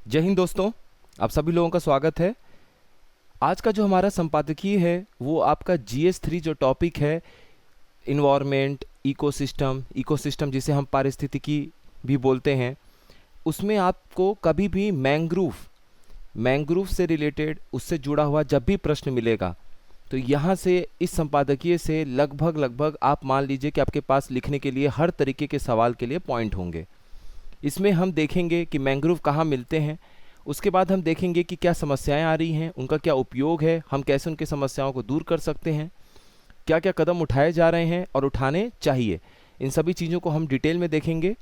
जय हिंद दोस्तों। आप सभी लोगों का स्वागत है। आज का जो हमारा संपादकीय है वो आपका GS3 जो टॉपिक है, इन्वायरमेंट, इकोसिस्टम, इकोसिस्टम जिसे हम पारिस्थितिकी भी बोलते हैं, उसमें आपको कभी भी मैंग्रोव मैंग्रोव से रिलेटेड, उससे जुड़ा हुआ जब भी प्रश्न मिलेगा तो यहाँ से, इस संपादकीय से लगभग लगभग आप मान लीजिए कि आपके पास लिखने के लिए हर तरीके के सवाल के लिए पॉइंट होंगे। इसमें हम देखेंगे कि मैंग्रोव कहाँ मिलते हैं, उसके बाद हम देखेंगे कि क्या समस्याएं आ रही हैं, उनका क्या उपयोग है, हम कैसे उनकी समस्याओं को दूर कर सकते हैं, क्या क्या कदम उठाए जा रहे हैं और उठाने चाहिए। इन सभी चीज़ों को हम डिटेल में देखेंगे।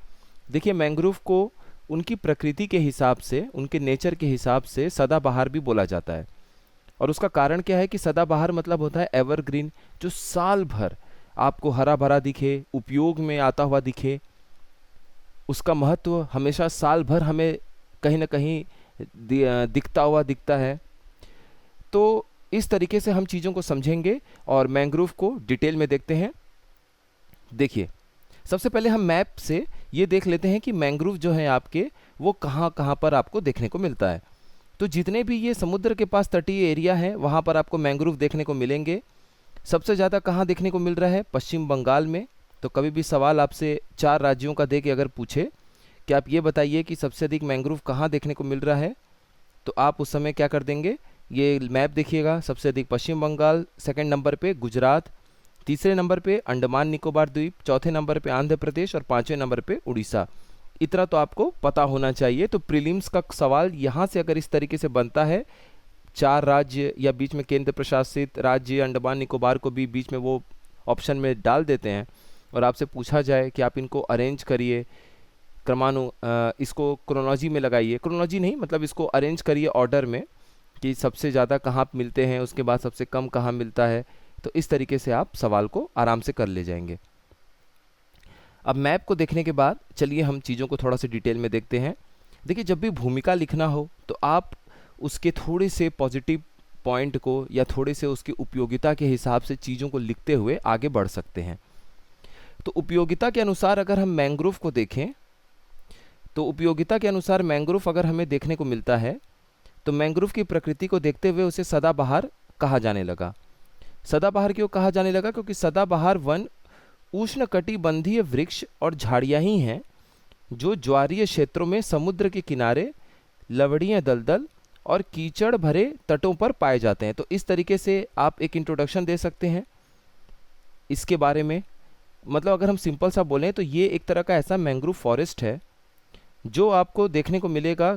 देखिए, मैंग्रोव को उनकी प्रकृति के हिसाब से, उनके नेचर के हिसाब से सदाबहार भी बोला जाता है। और उसका कारण क्या है कि सदाबहार मतलब होता है एवरग्रीन, जो साल भर आपको हरा भरा दिखे, उपयोग में आता हुआ दिखे, उसका महत्व हमेशा साल भर हमें कहीं ना कहीं दिखता हुआ दिखता है। तो इस तरीके से हम चीज़ों को समझेंगे और मैंग्रोव को डिटेल में देखते हैं। देखिए, सबसे पहले हम मैप से ये देख लेते हैं कि मैंग्रोव जो है आपके, वो कहाँ कहाँ पर आपको देखने को मिलता है। तो जितने भी ये समुद्र के पास तटीय एरिया है वहाँ पर आपको मैंग्रोव देखने को मिलेंगे। सबसे ज़्यादा कहाँ देखने को मिल रहा है? पश्चिम बंगाल में। तो कभी भी सवाल आपसे 4 राज्यों का दे के अगर पूछे कि आप ये बताइए कि सबसे अधिक मैंग्रोव कहाँ देखने को मिल रहा है, तो आप उस समय क्या कर देंगे? ये मैप देखिएगा। सबसे अधिक पश्चिम बंगाल, सेकंड नंबर पे गुजरात, तीसरे नंबर पे अंडमान निकोबार द्वीप, चौथे नंबर पे आंध्र प्रदेश और पाँचवें नंबर पे उड़ीसा। इतना तो आपको पता होना चाहिए। तो प्रीलिम्स का सवाल यहाँ से अगर इस तरीके से बनता है, 4 राज्य या बीच में केंद्र प्रशासित राज्य अंडमान निकोबार को भी बीच में वो ऑप्शन में डाल देते हैं, और आपसे पूछा जाए कि आप इनको अरेंज करिए, इसको क्रोनोलॉजी में लगाइए, क्रोनोलॉजी नहीं मतलब इसको अरेंज करिए ऑर्डर में, कि सबसे ज़्यादा कहाँ मिलते हैं, उसके बाद सबसे कम कहाँ मिलता है। तो इस तरीके से आप सवाल को आराम से कर ले जाएंगे। अब मैप को देखने के बाद चलिए हम चीज़ों को थोड़ा सा डिटेल में देखते हैं। देखिए, जब भी भूमिका लिखना हो तो आप उसके थोड़े से पॉजिटिव पॉइंट को या थोड़े से उसकी उपयोगिता के हिसाब से चीज़ों को लिखते हुए आगे बढ़ सकते हैं। तो उपयोगिता के अनुसार अगर हम मैंग्रोव को देखें, तो उपयोगिता के अनुसार मैंग्रोव अगर हमें देखने को मिलता है तो मैंग्रोव की प्रकृति को देखते हुए उसे सदाबहार कहा जाने लगा। सदाबहार क्यों कहा जाने लगा? क्योंकि सदाबहार वन उष्णकटिबंधीय वृक्ष और झाड़ियाँ ही हैं जो ज्वारीय क्षेत्रों में समुद्र के किनारे, लवणीय दलदल और कीचड़ भरे तटों पर पाए जाते हैं। तो इस तरीके से आप एक इंट्रोडक्शन दे सकते हैं इसके बारे में। मतलब अगर हम सिंपल सा बोलें तो ये एक तरह का ऐसा मैंग्रोव फॉरेस्ट है जो आपको देखने को मिलेगा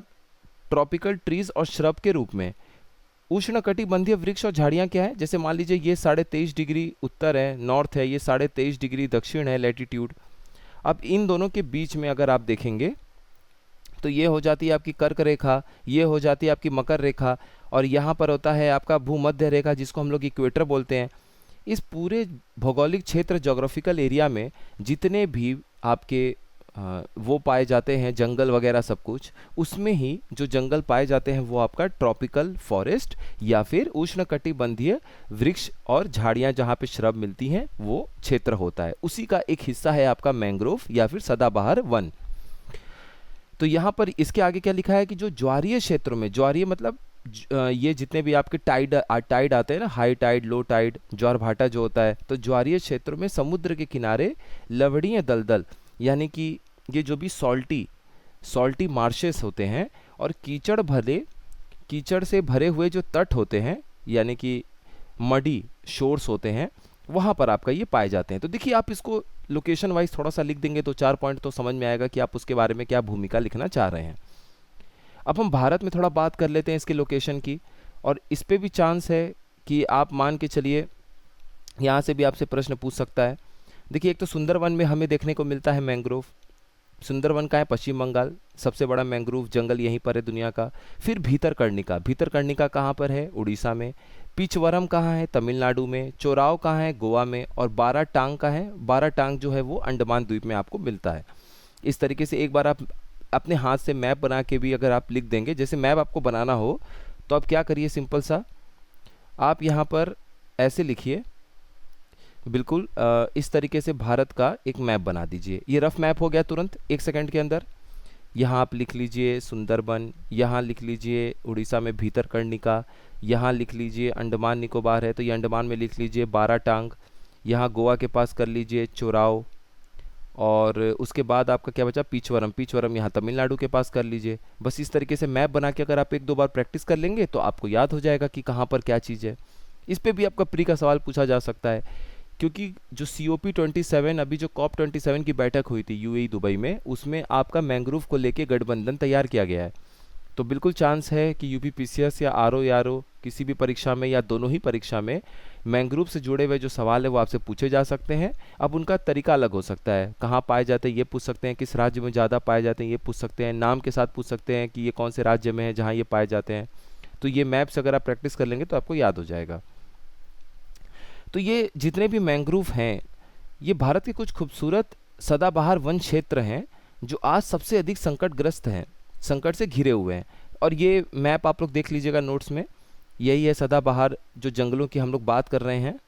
ट्रॉपिकल ट्रीज और श्रब के रूप में। उष्णकटिबंधीय वृक्ष और झाड़ियाँ क्या है? जैसे मान लीजिए ये 23.5 डिग्री उत्तर है, नॉर्थ है, ये 23.5 डिग्री दक्षिण है, लैटिट्यूड। अब इन दोनों के बीच में अगर आप देखेंगे तो ये हो जाती है आपकी कर्क रेखा, ये हो जाती है आपकी मकर रेखा, और यहाँ पर होता है आपका भूमध्य रेखा जिसको हम लोग इक्वेटर बोलते हैं। इस पूरे भौगोलिक क्षेत्र, जोग्राफिकल एरिया में जितने भी आपके वो पाए जाते हैं, जंगल वगैरह सब कुछ, उसमें ही जो जंगल पाए जाते हैं वो आपका ट्रॉपिकल फॉरेस्ट या फिर उष्णकटिबंधीय वृक्ष और झाड़ियाँ जहाँ पे श्रब मिलती हैं वो क्षेत्र होता है। उसी का एक हिस्सा है आपका मैंग्रोव या फिर सदाबहार वन। तो यहाँ पर इसके आगे क्या लिखा है कि जो ज्वारीय क्षेत्रों में, ज्वारीय मतलब ये जितने भी आपके टाइड आते हैं ना, हाई टाइड, लो टाइड, ज्वार भाटा जो होता है, तो ज्वारीय क्षेत्रों में समुद्र के किनारे लवणीय दलदल, यानी कि ये जो भी सॉल्टी मार्शेस होते हैं और कीचड़ से भरे हुए जो तट होते हैं, यानी कि मडी शोर्स होते हैं, वहाँ पर आपका ये पाए जाते हैं। तो देखिए, आप इसको लोकेशन वाइज थोड़ा सा लिख देंगे तो 4 पॉइंट तो समझ में आएगा कि आप उसके बारे में क्या भूमिका लिखना चाह रहे हैं। अब हम भारत में थोड़ा बात कर लेते हैं इसके लोकेशन की, और इस पे भी चांस है कि आप मान के चलिए यहाँ से भी आपसे प्रश्न पूछ सकता है। देखिए, एक तो सुंदरवन में हमें देखने को मिलता है मैंग्रोव। सुंदरवन का है पश्चिम बंगाल, सबसे बड़ा मैंग्रोव जंगल यहीं पर है दुनिया का। फिर भीतरकर्णिका कहाँ पर है? उड़ीसा में। पिचवरम कहाँ है? तमिलनाडु में। चोराव कहाँ है? गोवा में। और बारह टांग का है, बारह टांग जो है वो अंडमान द्वीप में आपको मिलता है। इस तरीके से एक बार आप अपने हाथ से मैप बना के भी अगर आप लिख देंगे, जैसे मैप आपको बनाना हो तो आप क्या करिए, सिंपल सा आप यहाँ पर ऐसे लिखिए, बिल्कुल इस तरीके से भारत का एक मैप बना दीजिए। ये रफ मैप हो गया तुरंत 1 सेकंड के अंदर। यहाँ आप लिख लीजिए सुंदरबन, यहाँ लिख लीजिए उड़ीसा में भीतरकनिका, यहाँ लिख लीजिए अंडमान निकोबार है तो ये अंडमान में लिख लीजिए बाराटांग, यहाँ गोवा के पास कर लीजिए चोराव, और उसके बाद आपका क्या बचा पीचवरम, पीचवरम यहाँ तमिलनाडु के पास कर लीजिए। बस इस तरीके से मैप बना के अगर आप एक दो बार प्रैक्टिस कर लेंगे तो आपको याद हो जाएगा कि कहाँ पर क्या चीज़ है। इस पे भी आपका प्री का सवाल पूछा जा सकता है, क्योंकि जो COP27 अभी जो COP27 की बैठक हुई थी UAE दुबई में, उसमें आपका मैंग्रोव को लेके गठबंधन तैयार किया गया है। तो बिल्कुल चांस है कि UP PCS या RO किसी भी परीक्षा में या दोनों ही परीक्षा में मैंग्रोव से जुड़े हुए जो सवाल है वो आपसे पूछे जा सकते हैं। अब उनका तरीका अलग हो सकता है, कहाँ पाए जाते हैं ये पूछ सकते हैं, किस राज्य में ज़्यादा पाए जाते हैं ये पूछ सकते हैं, नाम के साथ पूछ सकते हैं कि ये कौन से राज्य में है जहाँ ये पाए जाते हैं। तो ये मैप्स अगर आप प्रैक्टिस कर लेंगे तो आपको याद हो जाएगा। तो ये जितने भी मैंग्रोव हैं ये भारत के कुछ खूबसूरत सदाबहार वन क्षेत्र हैं जो आज सबसे अधिक संकटग्रस्त हैं, संकट से घिरे हुए हैं। और ये मैप आप लोग देख लीजिएगा नोट्स में, यही है सदाबहार जो जंगलों की हम लोग बात कर रहे हैं,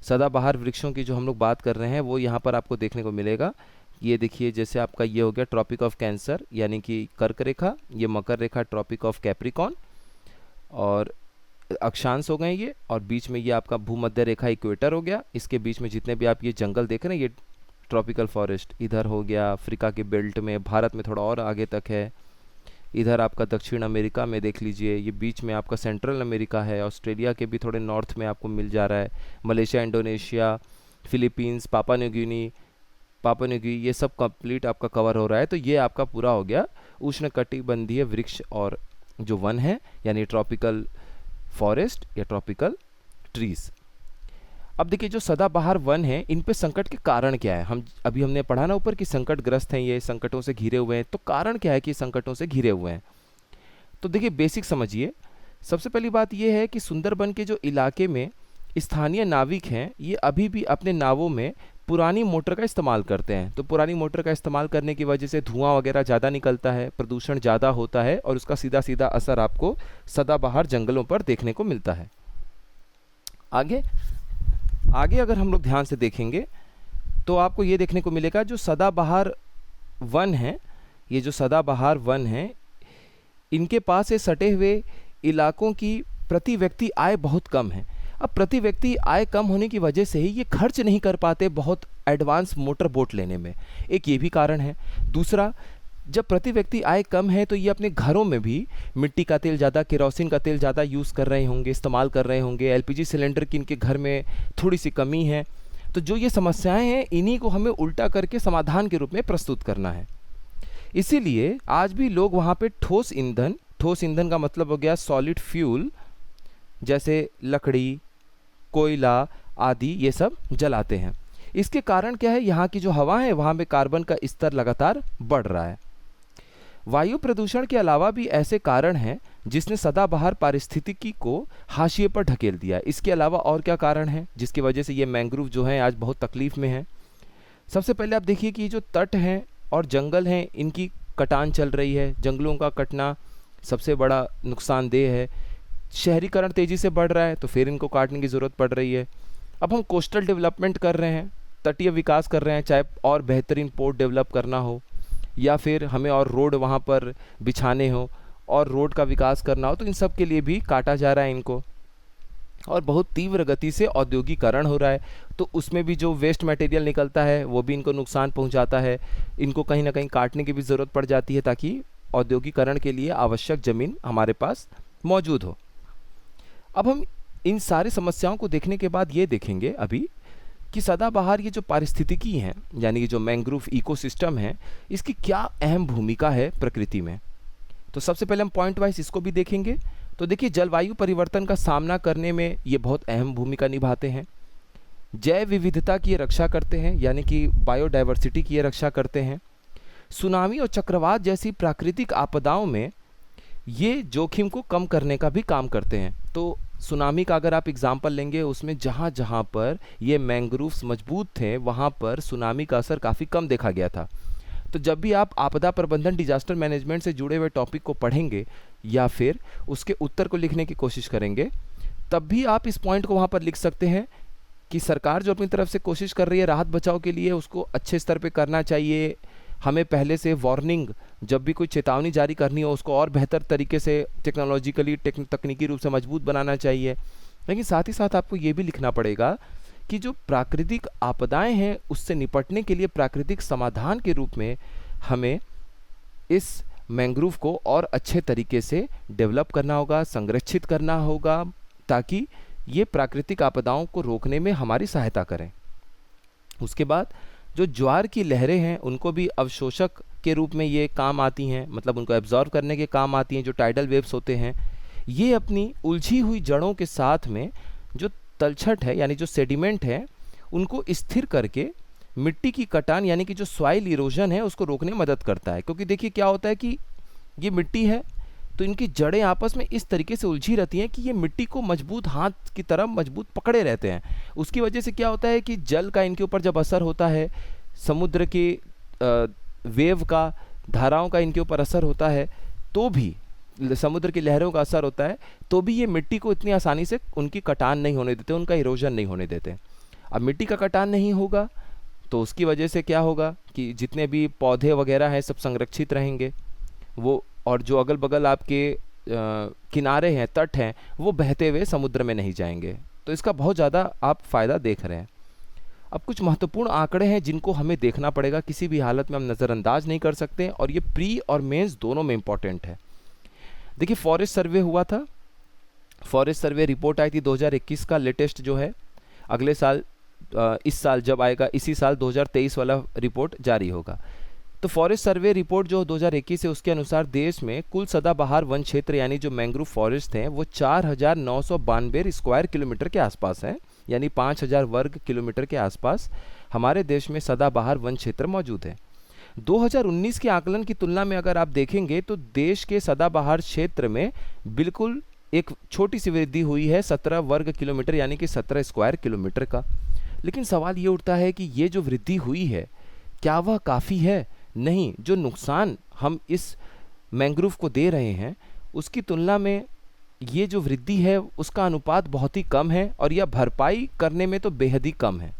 सदाबहार वृक्षों की जो हम लोग बात कर रहे हैं वो यहाँ पर आपको देखने को मिलेगा। ये देखिए जैसे आपका ये हो गया ट्रॉपिक ऑफ कैंसर यानी कि कर्क रेखा, ये मकर रेखा ट्रॉपिक ऑफ कैप्रिकॉन, और अक्षांश हो गए ये, और बीच में ये आपका भूमध्य रेखा इक्वेटर हो गया। इसके बीच में जितने भी आप ये जंगल देख रहे हैं ये ट्रॉपिकल फॉरेस्ट इधर हो गया, अफ्रीका के बेल्ट में, भारत में थोड़ा और आगे तक है। इधर आपका दक्षिण अमेरिका में देख लीजिए, ये बीच में आपका सेंट्रल अमेरिका है, ऑस्ट्रेलिया के भी थोड़े नॉर्थ में आपको मिल जा रहा है, मलेशिया, इंडोनेशिया, फिलीपींस, पापा न्यू गिनी, ये सब कंप्लीट आपका कवर हो रहा है। तो ये आपका पूरा हो गया उष्णकटिबंधीय वृक्ष और जो वन है यानी ट्रॉपिकल फॉरेस्ट या ट्रॉपिकल ट्रीज। अब देखिए जो सदाबहार वन है इन पे संकट के कारण क्या है, हमने पढ़ा ना ऊपर कि संकटग्रस्त हैं, ये संकटों से घिरे हुए हैं। तो कारण क्या है कि संकटों से घिरे हुए हैं? तो देखिए बेसिक समझिए, सबसे पहली बात ये है कि सुंदरबन के जो इलाके में स्थानीय नाविक हैं ये अभी भी अपने नावों में पुरानी मोटर का इस्तेमाल करते हैं। तो पुरानी मोटर का इस्तेमाल करने की वजह से धुआं वगैरह ज़्यादा निकलता है, प्रदूषण ज़्यादा होता है, और उसका सीधा सीधा असर आपको सदाबहार जंगलों पर देखने को मिलता है। आगे अगर हम लोग ध्यान से देखेंगे तो आपको ये देखने को मिलेगा जो सदाबहार वन है, ये जो सदाबहार वन है इनके पास ये सटे हुए इलाकों की प्रति व्यक्ति आय बहुत कम है। अब प्रति व्यक्ति आय कम होने की वजह से ही ये खर्च नहीं कर पाते बहुत एडवांस मोटर बोट लेने में, एक ये भी कारण है। दूसरा, जब प्रति व्यक्ति आय कम है तो ये अपने घरों में भी मिट्टी का तेल ज़्यादा, केरोसिन का तेल ज़्यादा यूज़ कर रहे होंगे, इस्तेमाल कर रहे होंगे, LPG सिलेंडर की इनके घर में थोड़ी सी कमी है। तो जो ये समस्याएं हैं इन्हीं को हमें उल्टा करके समाधान के रूप में प्रस्तुत करना है। इसीलिए आज भी लोग वहाँ पे ठोस ईंधन का मतलब हो गया सॉलिड फ्यूल, जैसे लकड़ी, कोयला आदि ये सब जलाते हैं। इसके कारण क्या है, यहाँ की जो हवा है वहाँ में कार्बन का स्तर लगातार बढ़ रहा है। वायु प्रदूषण के अलावा भी ऐसे कारण हैं जिसने सदाबहार पारिस्थितिकी को हाशिए पर ढकेल दिया है। इसके अलावा और क्या कारण है जिसकी वजह से ये मैंग्रोव जो है आज बहुत तकलीफ में है? सबसे पहले आप देखिए कि जो तट हैं और जंगल हैं इनकी कटान चल रही है। जंगलों का कटना सबसे बड़ा नुकसानदेह है। शहरीकरण तेज़ी से बढ़ रहा है तो फिर इनको काटने की ज़रूरत पड़ रही है। अब हम कोस्टल डेवलपमेंट कर रहे हैं, तटीय विकास कर रहे हैं, चाहे और बेहतरीन पोर्ट डेवलप करना हो या फिर हमें और रोड वहाँ पर बिछाने हो और रोड का विकास करना हो, तो इन सब के लिए भी काटा जा रहा है इनको। और बहुत तीव्र गति से औद्योगिकरण हो रहा है तो उसमें भी जो वेस्ट मटेरियल निकलता है वो भी इनको नुकसान पहुंचाता है। इनको कहीं ना कहीं काटने की भी ज़रूरत पड़ जाती है ताकि औद्योगिकरण के लिए आवश्यक ज़मीन हमारे पास मौजूद हो। अब हम इन सारी समस्याओं को देखने के बाद ये देखेंगे अभी कि सदाबहार ये जो पारिस्थितिकी हैं यानी कि जो मैंग्रोव इकोसिस्टम है इसकी क्या अहम भूमिका है प्रकृति में। तो सबसे पहले हम पॉइंट वाइज इसको भी देखेंगे। तो देखिए जलवायु परिवर्तन का सामना करने में ये बहुत अहम भूमिका निभाते हैं। जैव विविधता की ये रक्षा करते हैं यानी कि बायोडाइवर्सिटी की ये रक्षा करते हैं। सुनामी और चक्रवात जैसी प्राकृतिक आपदाओं में ये जोखिम को कम करने का भी काम करते हैं। तो सुनामी का अगर आप एग्जाम्पल लेंगे उसमें जहाँ जहाँ पर ये मैंग्रोव्स मजबूत थे वहाँ पर सुनामी का असर काफ़ी कम देखा गया था। तो जब भी आप आपदा प्रबंधन डिजास्टर मैनेजमेंट से जुड़े हुए टॉपिक को पढ़ेंगे या फिर उसके उत्तर को लिखने की कोशिश करेंगे तब भी आप इस पॉइंट को वहाँ पर लिख सकते हैं कि सरकार जो अपनी तरफ से कोशिश कर रही है राहत बचाव के लिए उसको अच्छे स्तर पे करना चाहिए, हमें पहले से वार्निंग, जब भी कोई चेतावनी जारी करनी हो उसको और बेहतर तरीके से टेक्नोलॉजिकली तकनीकी रूप से मजबूत बनाना चाहिए। लेकिन साथ ही साथ आपको ये भी लिखना पड़ेगा कि जो प्राकृतिक आपदाएं हैं उससे निपटने के लिए प्राकृतिक समाधान के रूप में हमें इस मैंग्रोव को और अच्छे तरीके से डेवलप करना होगा, संरक्षित करना होगा, ताकि ये प्राकृतिक आपदाओं को रोकने में हमारी सहायता करें। उसके बाद जो ज्वार की लहरें हैं उनको भी अवशोषक के रूप में ये काम आती हैं, मतलब उनको एब्जॉर्व करने के काम आती हैं। जो टाइडल वेव्स होते हैं ये अपनी उलझी हुई जड़ों के साथ में जो तलछट है यानी जो सेडिमेंट है उनको स्थिर करके मिट्टी की कटान यानी कि जो सॉइल इरोजन है उसको रोकने में मदद करता है। क्योंकि देखिए क्या होता है कि ये मिट्टी है तो इनकी जड़ें आपस में इस तरीके से उलझी रहती हैं कि ये मिट्टी को मजबूत हाथ की तरह मजबूत पकड़े रहते हैं। उसकी वजह से क्या होता है कि जल का इनके ऊपर जब असर होता है, समुद्र के वेव का, धाराओं का इनके ऊपर असर होता है, तो भी समुद्र की लहरों का असर होता है, तो भी ये मिट्टी को इतनी आसानी से उनकी कटान नहीं होने देते, उनका इरोजन नहीं होने देते। अब मिट्टी का कटान नहीं होगा तो उसकी वजह से क्या होगा कि जितने भी पौधे वगैरह हैं सब संरक्षित रहेंगे वो, और जो अगल बगल आपके किनारे हैं, तट हैं, वो बहते हुए समुद्र में नहीं जाएंगे। तो इसका बहुत ज़्यादा आप फ़ायदा देख रहे हैं। अब कुछ महत्वपूर्ण आंकड़े हैं जिनको हमें देखना पड़ेगा, किसी भी हालत में हम नज़रअंदाज नहीं कर सकते, और ये प्री और मेंस दोनों में इम्पॉर्टेंट है। देखिए फॉरेस्ट सर्वे हुआ था, फॉरेस्ट सर्वे रिपोर्ट आई थी 2021 का लेटेस्ट जो है, अगले साल इस साल जब आएगा इसी साल 2023 वाला रिपोर्ट जारी होगा। तो फॉरेस्ट सर्वे रिपोर्ट जो 2021 है उसके अनुसार देश में कुल सदाबहार वन क्षेत्र यानी जो मैंग्रोव फॉरेस्ट हैं वो 4,992 स्क्वायर किलोमीटर के आसपास हैं, यानी 5,000 वर्ग किलोमीटर के आसपास हमारे देश में सदाबहार वन क्षेत्र मौजूद है। 2019 के आकलन की तुलना में अगर आप देखेंगे तो देश के सदाबहार क्षेत्र में बिल्कुल एक छोटी सी वृद्धि हुई है 17 वर्ग किलोमीटर यानी कि 17 स्क्वायर किलोमीटर का। लेकिन सवाल ये उठता है कि ये जो वृद्धि हुई है क्या वह काफ़ी है? नहीं, जो नुकसान हम इस मैंग्रोव को दे रहे हैं उसकी तुलना में ये जो वृद्धि है उसका अनुपात बहुत ही कम है, और यह भरपाई करने में तो बेहद ही कम है।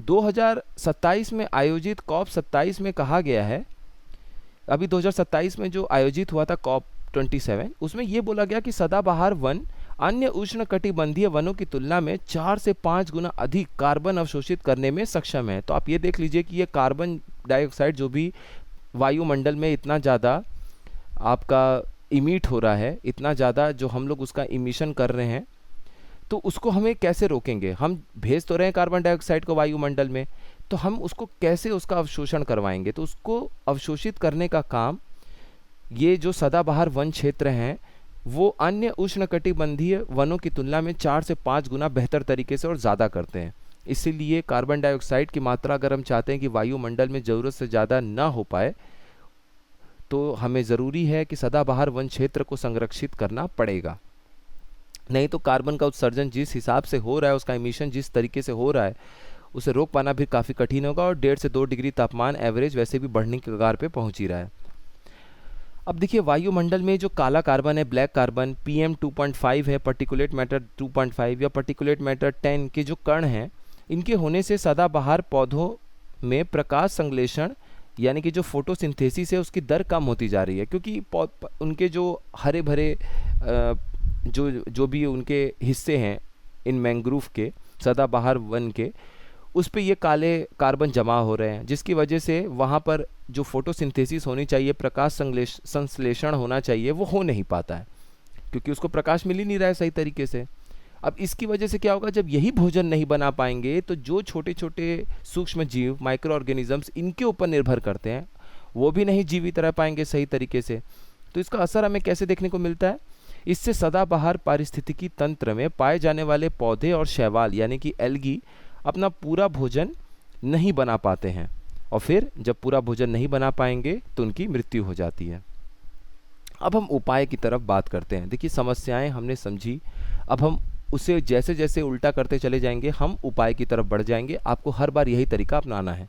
2027 में आयोजित COP 27 में कहा गया है, अभी 2027 में जो आयोजित हुआ था COP 27, उसमें ये बोला गया कि सदाबहार वन अन्य उष्णकटिबंधीय वनों की तुलना में 4 से 5 गुना अधिक कार्बन अवशोषित करने में सक्षम है। तो आप ये देख लीजिए कि ये कार्बन डाइऑक्साइड जो भी वायुमंडल में इतना ज़्यादा आपका इमिट हो रहा है, इतना ज़्यादा जो हम लोग उसका इमिशन कर रहे हैं, तो उसको हमें कैसे रोकेंगे? हम भेज तो रहे हैं कार्बन डाइऑक्साइड को वायुमंडल में, तो हम उसको कैसे उसका अवशोषण करवाएंगे? तो उसको अवशोषित करने का काम ये जो सदाबहार वन क्षेत्र हैं वो अन्य उष्णकटिबंधीय वनों की तुलना में 4 से 5 गुना बेहतर तरीके से और ज़्यादा करते हैं। इसीलिए कार्बन डाइऑक्साइड की मात्रा अगर हम चाहते हैं कि वायुमंडल में ज़रूरत से ज़्यादा ना हो पाए तो हमें ज़रूरी है कि सदाबहार वन क्षेत्र को संरक्षित करना पड़ेगा। नहीं तो कार्बन का उत्सर्जन जिस हिसाब से हो रहा है, उसका इमिशन जिस तरीके से हो रहा है, उसे रोक पाना भी काफ़ी कठिन होगा, और 1.5 से 2 डिग्री तापमान एवरेज वैसे भी बढ़ने की कगार पे पहुंच ही रहा है। अब देखिए वायुमंडल में जो काला कार्बन है, ब्लैक कार्बन, PM 2.5 है, पार्टिकुलेट मैटर 2.5 या पार्टिकुलेट मैटर 10 के जो कण हैं, इनके होने से सदाबहार पौधों में प्रकाश संश्लेषण यानी कि जो फोटोसिंथेसिस है उसकी दर कम होती जा रही है, क्योंकि उनके जो हरे भरे जो भी उनके हिस्से हैं इन मैंग्रोव के, सदाबहार वन के, उस पे ये काले कार्बन जमा हो रहे हैं, जिसकी वजह से वहाँ पर जो फोटोसिंथेसिस होनी चाहिए, प्रकाश संश्लेषण होना चाहिए, वो हो नहीं पाता है, क्योंकि उसको प्रकाश मिल ही नहीं रहा है सही तरीके से। अब इसकी वजह से क्या होगा, जब यही भोजन नहीं बना पाएंगे तो जो छोटे छोटे सूक्ष्म जीव, माइक्रो ऑर्गेनिजम्स इनके ऊपर निर्भर करते हैं, वो भी नहीं जीवित रह पाएंगे सही तरीके से। तो इसका असर हमें कैसे देखने को मिलता है? इससे सदाबहार पारिस्थितिकी तंत्र में पाए जाने वाले पौधे और शैवाल यानी कि एल्गी अपना पूरा भोजन नहीं बना पाते हैं, और फिर जब पूरा भोजन नहीं बना पाएंगे तो उनकी मृत्यु हो जाती है। अब हम उपाय की तरफ बात करते हैं। देखिए समस्याएं हमने समझी, अब हम उसे जैसे जैसे उल्टा करते चले जाएंगे हम उपाय की तरफ बढ़ जाएंगे। आपको हर बार यही तरीका अपनाना है।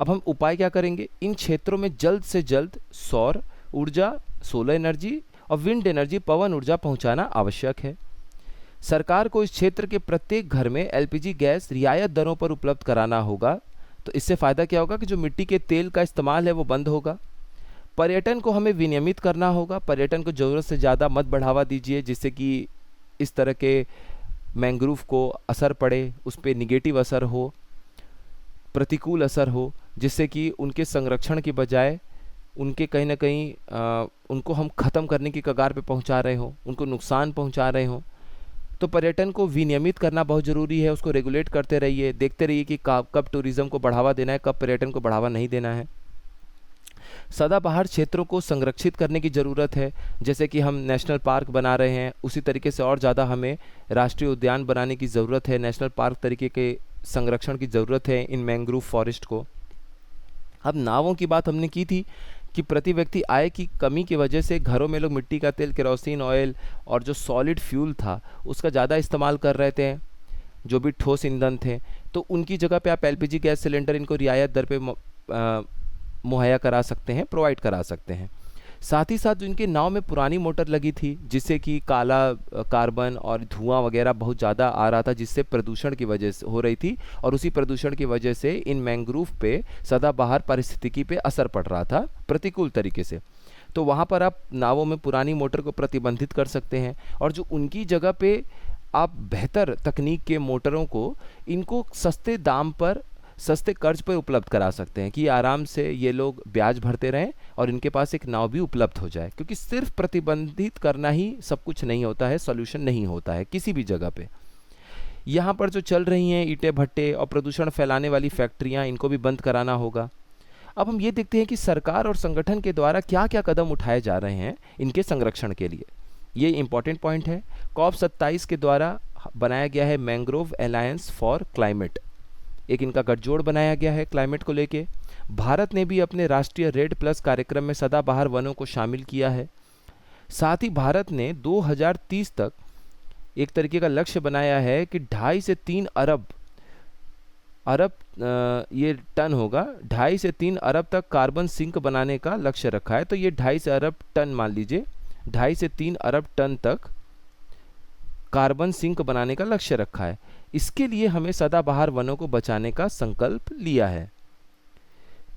अब हम उपाय क्या करेंगे? इन क्षेत्रों में जल्द से जल्द सौर ऊर्जा, सोलर एनर्जी और विंड एनर्जी, पवन ऊर्जा पहुंचाना आवश्यक है। सरकार को इस क्षेत्र के प्रत्येक घर में LPG गैस रियायत दरों पर उपलब्ध कराना होगा। तो इससे फ़ायदा क्या होगा कि जो मिट्टी के तेल का इस्तेमाल है वो बंद होगा। पर्यटन को हमें विनियमित करना होगा, पर्यटन को ज़रूरत से ज़्यादा मत बढ़ावा दीजिए जिससे कि इस तरह के मैंग्रोव को असर पड़े, उस पे नेगेटिव असर हो, प्रतिकूल असर हो, जिससे कि उनके संरक्षण की बजाय उनके कहीं न कहीं उनको हम ख़त्म करने की कगार पे पहुंचा रहे हों, उनको नुकसान पहुंचा रहे हों। तो पर्यटन को विनियमित करना बहुत ज़रूरी है, उसको रेगुलेट करते रहिए, देखते रहिए कि कब टूरिज़्म को बढ़ावा देना है, कब पर्यटन को बढ़ावा नहीं देना है। सदाबहार क्षेत्रों को संरक्षित करने की ज़रूरत है, जैसे कि हम नेशनल पार्क बना रहे हैं, उसी तरीके से और ज़्यादा हमें राष्ट्रीय उद्यान बनाने की ज़रूरत है, नेशनल पार्क तरीके के संरक्षण की ज़रूरत है इन मैंग्रोव फॉरेस्ट को। अब नावों की बात हमने की थी कि प्रति व्यक्ति आय की कमी की वजह से घरों में लोग मिट्टी का तेल, केरोसिन ऑयल और जो सॉलिड फ्यूल था उसका ज़्यादा इस्तेमाल कर रहे थे, जो भी ठोस ईंधन थे। तो उनकी जगह पे आप एलपीजी गैस सिलेंडर इनको रियायत दर पे मुहैया करा सकते हैं, प्रोवाइड करा सकते हैं। साथ ही साथ जो इनके नाव में पुरानी मोटर लगी थी जिससे कि काला कार्बन और धुआं वगैरह बहुत ज़्यादा आ रहा था, जिससे प्रदूषण की वजह से हो रही थी, और उसी प्रदूषण की वजह से इन मैंग्रोव पे सदाबहार पारिस्थितिकी पे असर पड़ रहा था प्रतिकूल तरीके से। तो वहाँ पर आप नावों में पुरानी मोटर को प्रतिबंधित कर सकते हैं, और जो उनकी जगह पे आप बेहतर तकनीक के मोटरों को इनको सस्ते दाम पर, सस्ते कर्ज पर उपलब्ध करा सकते हैं कि आराम से ये लोग ब्याज भरते रहें और इनके पास एक नाव भी उपलब्ध हो जाए। क्योंकि सिर्फ प्रतिबंधित करना ही सब कुछ नहीं होता है, सॉल्यूशन नहीं होता है किसी भी जगह पे। यहाँ पर जो चल रही हैं ईंटें भट्टे और प्रदूषण फैलाने वाली फैक्ट्रियाँ, इनको भी बंद कराना होगा। अब हम ये देखते हैं कि सरकार और संगठन के द्वारा क्या क्या कदम उठाए जा रहे हैं इनके संरक्षण के लिए। ये इंपॉर्टेंट पॉइंट है। COP27 के द्वारा बनाया गया है मैंग्रोव अलायंस फॉर क्लाइमेट, एक इनका गठजोड़ बनाया गया है क्लाइमेट को लेके। भारत ने भी अपने राष्ट्रीय रेड प्लस कार्यक्रम में सदाबहार वनों को शामिल किया है। साथ ही भारत ने 2030 तक एक तरीके का लक्ष्य बनाया है कि 2.5 से 3 अरब ये टन होगा, 2.5 से 3 अरब तक कार्बन सिंक बनाने का लक्ष्य रखा है। तो ये 2.5 से अरब टन मान लीजिए, 2.5 से 3 अरब टन तक कार्बन सिंक बनाने का लक्ष्य रखा है। इसके लिए हमें सदाबहार वनों को बचाने का संकल्प लिया है।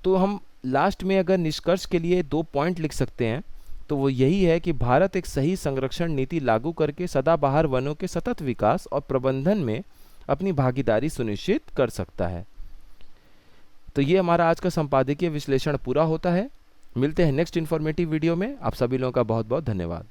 तो हम लास्ट में अगर निष्कर्ष के लिए 2 पॉइंट लिख सकते हैं तो वो यही है कि भारत एक सही संरक्षण नीति लागू करके सदाबहार वनों के सतत विकास और प्रबंधन में अपनी भागीदारी सुनिश्चित कर सकता है। तो ये हमारा आज का संपादकीय विश्लेषण पूरा होता है। मिलते हैं नेक्स्ट इन्फॉर्मेटिव वीडियो में। आप सभी लोगों का बहुत बहुत धन्यवाद।